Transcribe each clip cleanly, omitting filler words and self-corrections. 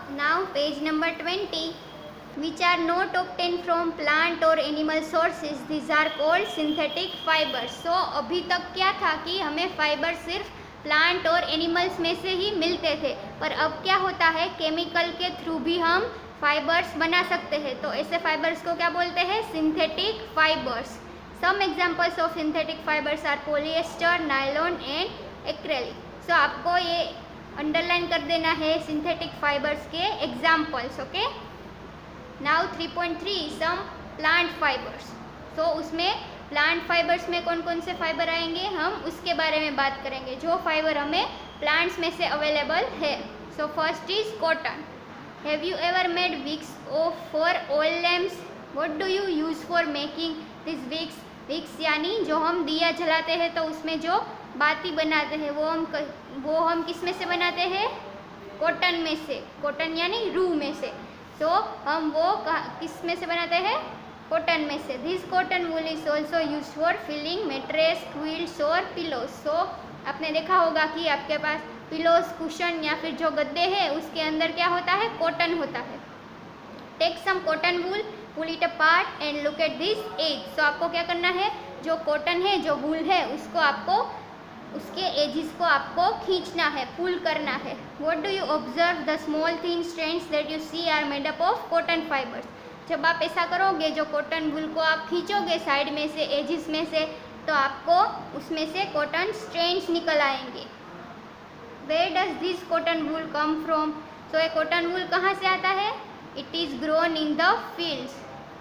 Now page number 20, which are not obtained from plant or animal sources. These are called synthetic fibers. So अभी तक क्या था कि हमें फाइबर सिर्फ प्लांट और एनिमल्स में से ही मिलते थे, पर अब क्या होता है, केमिकल के थ्रू भी हम फाइबर्स बना सकते हैं। तो ऐसे फाइबर्स को क्या बोलते हैं? Synthetic fibres. Some examples of synthetic fibres are polyester, nylon and acrylic. So आपको ये अंडरलाइन कर देना है सिंथेटिक फाइबर्स के examples. Okay, now 3.3 some plant fibres. तो उसमें प्लांट फाइबर्स में कौन कौन से फाइबर आएंगे, हम उसके बारे में बात करेंगे, जो फाइबर हमें प्लांट्स में से अवेलेबल है। So first is cotton. Have you ever made wicks for oil lamps? What do you use for making this wicks? Wicks यानी जो हम दिया जलाते हैं तो उसमें जो बाती बनाते हैं वो हम किस में से बनाते हैं? कॉटन में से। कॉटन यानी रूह में से। तो हम वो किस में से बनाते हैं? कॉटन में से। This cotton wool is also use for filling mattress, quilts और पिलोस। सो आपने देखा होगा कि आपके पास पिलोस, कुशन या फिर जो गद्दे हैं उसके अंदर क्या होता है? कॉटन होता है। Take some cotton wool, pull it apart and look at this edge. So आपको क्या करना है, जो कॉटन है, जो वूल है, उसको आपको उसके एजिस को आपको खींचना है, पुल करना है। What do you observe? The small thin strands that you see are made up of cotton fibres. जब आप ऐसा करोगे, जो कॉटन वूल को आप खींचोगे साइड में से, एजिस में से, तो आपको उसमें से कॉटन स्ट्रैंड्स निकल आएंगे। Where does this cotton wool come from? So ये कॉटन वूल कहाँ से आता है? It is grown in the fields.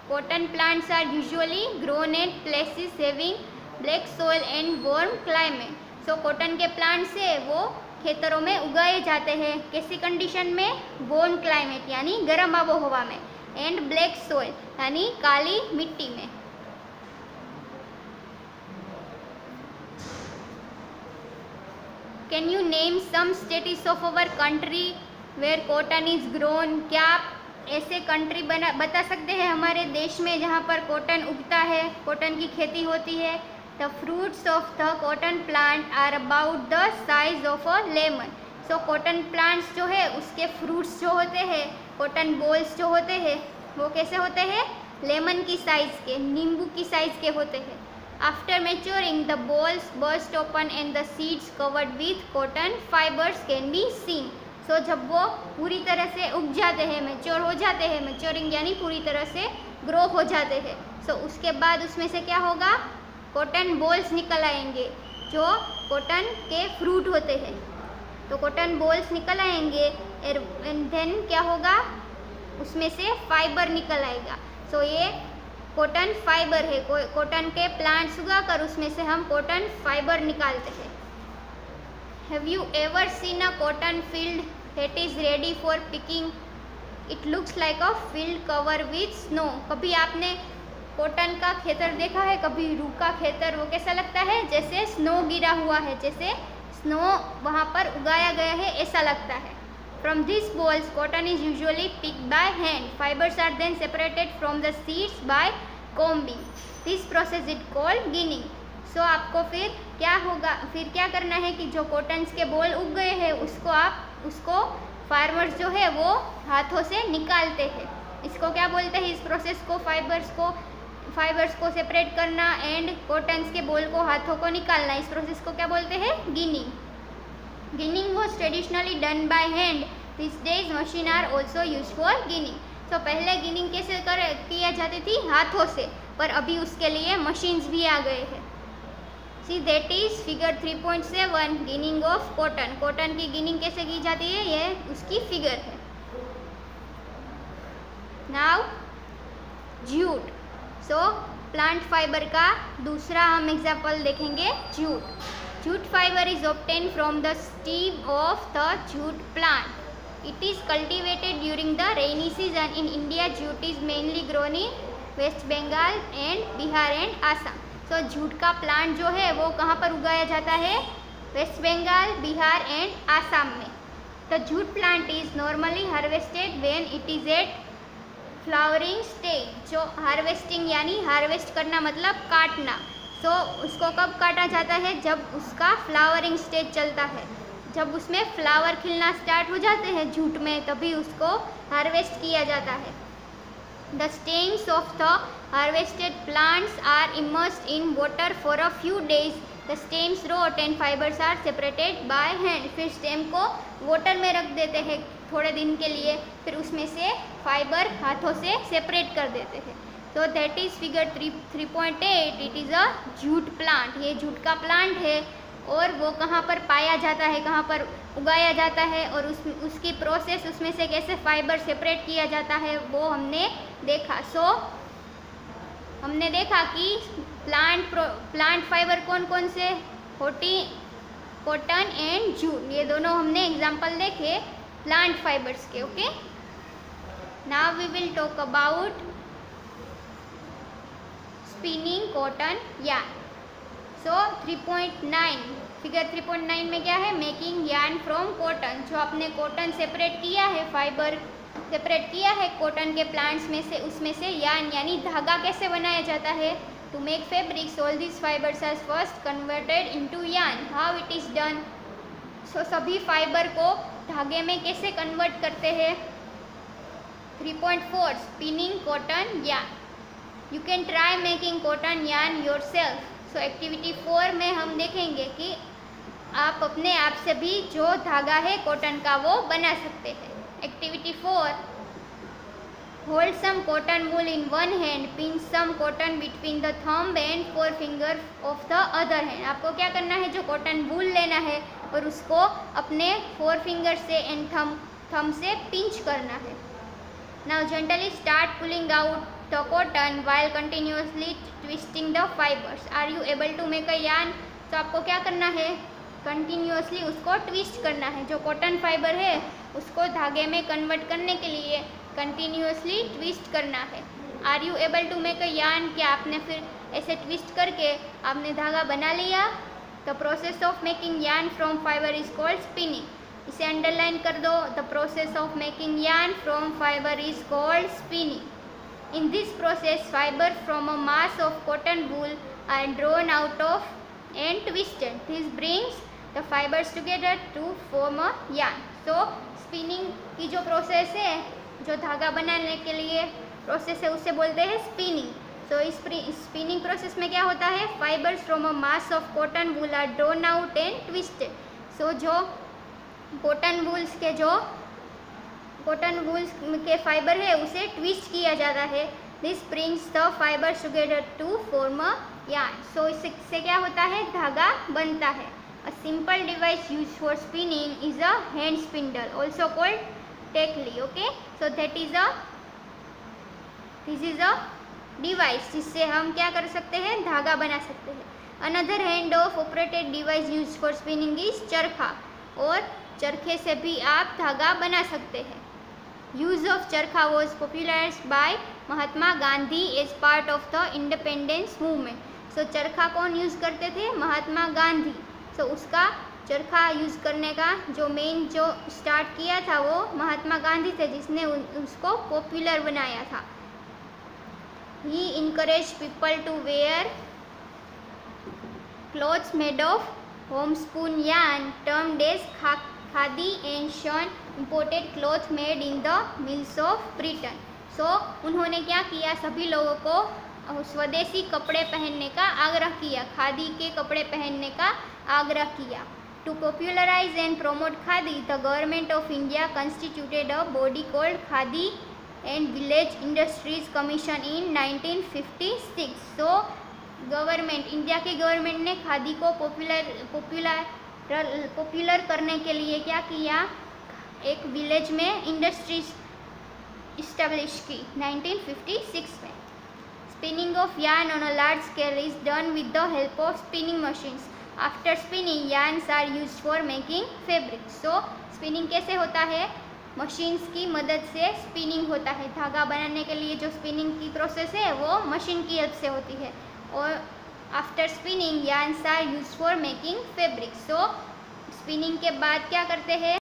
Cotton plants are usually grown at places having black soil and warm climate. So cotton के plant से वो खेतरों में उगाए जाते हैं। कैसी कंडीशन में? वार्म क्लाइमेट यानी गर्म आबोहवा में, एंड ब्लैक सॉइल यानी काली मिट्टी में। Can you name some states of our country where cotton is grown? क्या आप ऐसे कंट्री बता सकते हैं हमारे देश में जहाँ पर कॉटन उगता है, कॉटन की खेती होती है? The fruits of the cotton plant are about the size of a lemon. So cotton plants जो है उसके fruits जो होते हैं, cotton balls जो होते हैं, वो कैसे होते हैं? लेमन की साइज़ के, नींबू की साइज़ के होते हैं। After maturing, the balls burst open and the seeds covered with cotton fibers can be seen. So जब वो पूरी तरह से उग जाते हैं, मैच्योर हो जाते हैं, मैच्योरिंग यानी पूरी तरह से ग्रो हो जाते हैं, सो उसके बाद उसमें से क्या होगा? कॉटन बॉल्स निकल आएंगे, जो कॉटन के फ्रूट होते हैं। तो कॉटन बॉल्स निकल आएंगे एंड देन क्या होगा? उसमें से फाइबर निकल आएगा। सो ये कॉटन फाइबर है। कॉटन के प्लांट्स उगाकर उसमें से हम कॉटन फाइबर निकालते हैं। Have you ever seen a cotton field that is ready for picking? It looks like a field cover with snow. कभी आपने कॉटन का खेतर देखा है? कभी रूह का खेतर, वो कैसा लगता है? जैसे स्नो गिरा हुआ है, जैसे स्नो वहाँ पर उगाया गया है, ऐसा लगता है। From this bolls cotton is usually picked by hand. Fibres are then separated from the seeds by combing. This process is called ginning. So आपको फिर क्या होगा, फिर क्या करना है कि जो कॉटन्स के बॉल उग गए हैं उसको फार्मर्स जो है वो हाथों से निकालते हैं। इसको क्या बोलते हैं? इस प्रोसेस को फाइबर्स को सेपरेट करना एंड कॉटन्स के बॉल को हाथों को निकालना, इस प्रोसेस को क्या बोलते हैं? Ginning. Ginning was traditionally done by hand. This days machine are also use for ginning. तो पहले गिनिंग कैसे किया जाती थी? हाथों से, पर अभी उसके लिए मशीन्स भी आ गए हैं। See that is figure 3.7 ginning of cotton. Cotton की गिनिंग कैसे की जाती है, ये उसकी फिगर है। Now jute. So plant fibre का दूसरा हम एग्जाम्पल देखेंगे, jute. Jute fibre is obtain from the stem of the jute plant. It is cultivated during the rainy season. In India jute is mainly grown in West Bengal and Bihar and Assam. So jute का plant जो है वो कहाँ पर उगाया जाता है? West Bengal, Bihar and Assam में। The jute plant is normally harvested when it is at flowering stage. जो हार्वेस्टिंग यानी हार्वेस्ट करना मतलब काटना। सो उसको कब काटा जाता है? जब उसका फ्लावरिंग स्टेज चलता है, जब उसमें फ्लावर खिलना स्टार्ट हो जाते हैं जूट में, तभी उसको हार्वेस्ट किया जाता है। The stems of the harvested plants are immersed in water for a few days. The stems rot and fibres are separated by hand. फिर स्टेम को वाटर में रख देते हैं थोड़े दिन के लिए, फिर उसमें से फाइबर हाथों से सेपरेट कर देते हैं। तो that is figure 3.8। It is a jute plant. ये जूट का प्लांट है और वो कहाँ पर पाया जाता है, कहाँ पर उगाया जाता है, और उसकी प्रोसेस, उसमें से कैसे फाइबर सेपरेट किया जाता है, वो हमने देखा। हमने देखा कि प्लांट फाइबर कौन कौन से, कॉटन एंड जूट, ये दोनों हमने एग्जाम्पल देखे प्लांट फाइबर्स के। Okay, now we will talk about spinning cotton yarn. So 3.9, figure 3.9 में क्या है, मेकिंग यार्न फ्रॉम कॉटन। जो आपने कॉटन सेपरेट किया है, फाइबर सेपरेट किया है कॉटन के प्लांट्स में से, उसमें से यार्न यानी धागा कैसे बनाया जाता है। To make fabrics all this fibres are first converted into yarn. How it is done. So सभी फाइबर को धागे में कैसे कन्वर्ट करते हैं। 3.4 spinning cotton yarn. You can try making cotton yarn yourself. So activity 4 में हम देखेंगे कि आप अपने आप से भी जो धागा है कॉटन का वो बना सकते हैं। Activity 4, hold some cotton wool in one hand, pin some cotton between the thumb and forefinger of the other hand. आपको क्या करना है, जो कॉटन वूल लेना है और उसको अपने 4 फिंगर से एंड थंब से पिंच करना है। Now gently start pulling out the cotton while continuously twisting the fibers. Are you able to make a yarn? तो आपको क्या करना है, कंटिन्यूसली उसको ट्विस्ट करना है। जो कॉटन फाइबर है उसको धागे में कन्वर्ट करने के लिए कंटिन्यूसली ट्विस्ट करना है। Are you able to make a yarn. क्या आपने फिर ऐसे ट्विस्ट करके आपने धागा बना लिया। The process of making yarn from fibre is called spinning. इसे अंडरलाइन कर दो। The process of making yarn from fibre is called spinning. In this process, fiber from a mass of cotton wool are drawn out of and twisted. This brings the fibers together to form a yarn. So, spinning की जो process है, जो धागा बनाने के लिए process है, उसे बोलते हैं स्पिनिंग। So, इस स्पिनिंग प्रोसेस में क्या होता है, fibres from a mass of cotton wool are drawn out and twisted. So जो कॉटन वूल्स के फाइबर है उसे ट्विस्ट किया जाता है। This brings the fibres together to form a yarn. So इससे क्या होता है, धागा बनता है। A simple device use for spinning is a hand spindle, also called takli. Okay, so this is a device जिससे हम क्या कर सकते हैं, धागा बना सकते हैं। Another hand of operated device use for spinning is चरखा, और चरखे से भी आप धागा बना सकते हैं। Use of चरखा was popularized by Mahatma Gandhi as part of the independence movement. So चरखा कौन यूज़ करते थे, महात्मा गांधी। So उसका चरखा यूज़ करने का जो स्टार्ट किया था वो महात्मा गांधी थे, जिसने उसको पॉपुलर बनाया था। He encouraged people to wear clothes made of homespun yarn termed as khadi and shunned, imported cloth made in the mills of Britain. So उन्होंने क्या किया, सभी लोगों को स्वदेशी कपड़े पहनने का आग्रह किया, खादी के कपड़े पहनने का आग्रह किया। To popularize and promote khadi, the government of India constituted a body called Khadi and village industries commission in 1956। So India के गवर्नमेंट ने खादी को पॉपुलर करने के लिए क्या किया, एक विलेज में इंडस्ट्रीज इस्टेब्लिश की 1956 में। Spinning of yarn on a large scale is done with the help of spinning machines. After spinning yarns are used for making fabric. So spinning कैसे होता है, मशीन्स की मदद से स्पिनिंग होता है। धागा बनाने के लिए जो स्पिनिंग की प्रोसेस है वो मशीन की हेल्प से होती है। और after spinning yarns are used for making fabric. So spinning के बाद क्या करते हैं,